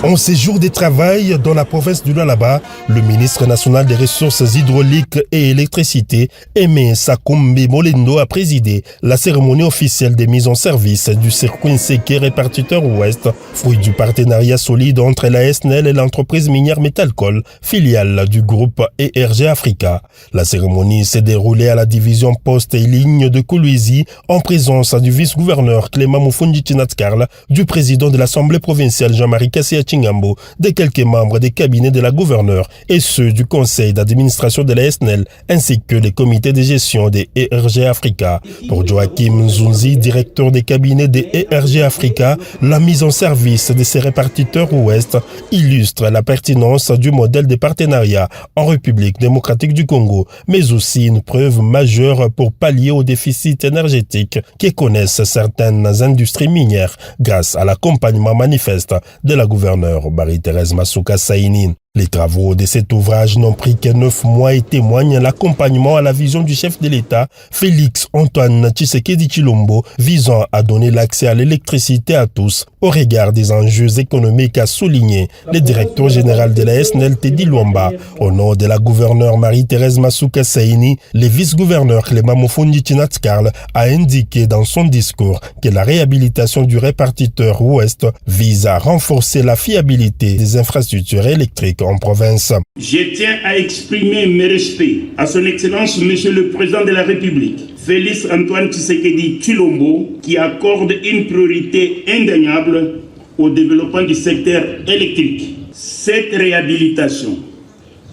En séjour de travail dans la province du Lualaba, le ministre national des Ressources hydrauliques et électricité, Aimé Sakombe Molendo, a présidé la cérémonie officielle de mise en service du circuit Nseke répartiteur ouest, fruit du partenariat solide entre la SNEL et l'entreprise minière Metalcol, filiale du groupe ERG Africa. La cérémonie s'est déroulée à la division poste et ligne de Kolwezi en présence du vice-gouverneur Clément Moufundi Tinatskarl, du président de l'Assemblée provinciale Jean-Marie Kassia Chingambo, de quelques membres des cabinets de la gouverneure et ceux du conseil d'administration de la SNEL, ainsi que les comités de gestion des ERG Africa. Pour Joachim Nzunzi, directeur des cabinets des ERG Africa, la mise en service de ces répartiteurs ouest illustre la pertinence du modèle de partenariat en République démocratique du Congo, mais aussi une preuve majeure pour pallier au déficit énergétique que connaissent certaines industries minières grâce à l'accompagnement manifeste de la gouverneure Marie-Thérèse Masuka Saini. Les travaux de cet ouvrage n'ont pris que 9 mois et témoignent l'accompagnement à la vision du chef de l'État, Félix Antoine Tshisekedi Tshilombo, visant à donner l'accès à l'électricité à tous au regard des enjeux économiques, a souligné le directeur général de la SNEL, Teddy Luamba. Au nom de la gouverneure Marie-Thérèse Masuka Saini, le vice-gouverneur Clément Moufundi Tinatskarl a indiqué dans son discours que la réhabilitation du répartiteur ouest vise à renforcer la fiabilité des infrastructures électriques en province. Je tiens à exprimer mes respects à son Excellence Monsieur le Président de la République, Félix Antoine Tshisekedi Tshilombo, qui accorde une priorité indéniable au développement du secteur électrique. Cette réhabilitation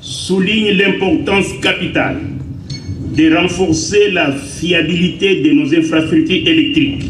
souligne l'importance capitale de renforcer la fiabilité de nos infrastructures électriques,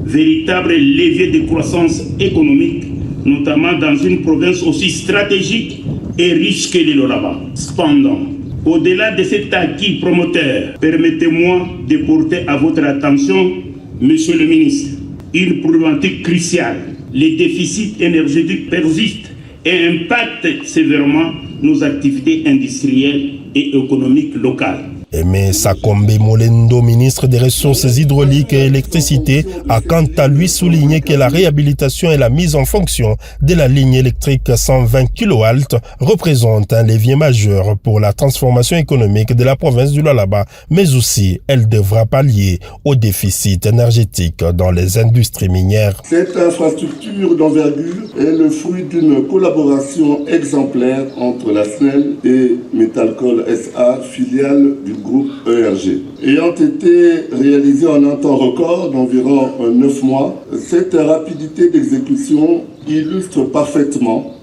véritable levier de croissance économique, notamment dans une province aussi stratégique et riche que le Lualaba. Cependant, au-delà de cet acquis promoteur, permettez-moi de porter à votre attention, Monsieur le ministre, une problématique cruciale. Les déficits énergétiques persistent et impactent sévèrement nos activités industrielles et économiques locales. Aimé Sakombe Molendo, ministre des Ressources hydrauliques et électricité, a quant à lui souligné que la réhabilitation et la mise en fonction de la ligne électrique 120 kV représente un levier majeur pour la transformation économique de la province du Lualaba, mais aussi elle devra pallier au déficit énergétique dans les industries minières. Cette infrastructure d'envergure est le fruit d'une collaboration exemplaire entre la SNEL et Metalcol SA, filiale du groupe ERG. Ayant été réalisé en un temps record d'environ 9 mois, cette rapidité d'exécution illustre parfaitement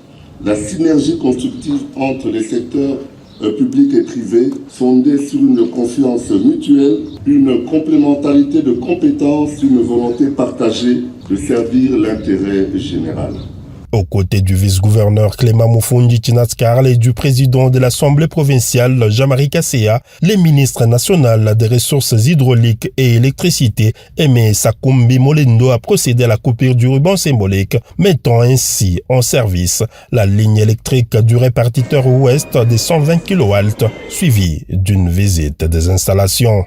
la synergie constructive entre les secteurs publics et privés, fondée sur une confiance mutuelle, une complémentarité de compétences, une volonté partagée de servir l'intérêt général. Aux côtés du vice-gouverneur Clément Moufundi Tinatskarl et du président de l'Assemblée provinciale Jean-Marie Kassia, le ministre national des Ressources hydrauliques et électricité, Aimé Sakombe Molendo, a procédé à la coupure du ruban symbolique, mettant ainsi en service la ligne électrique du répartiteur ouest des 120 kV, suivie d'une visite des installations.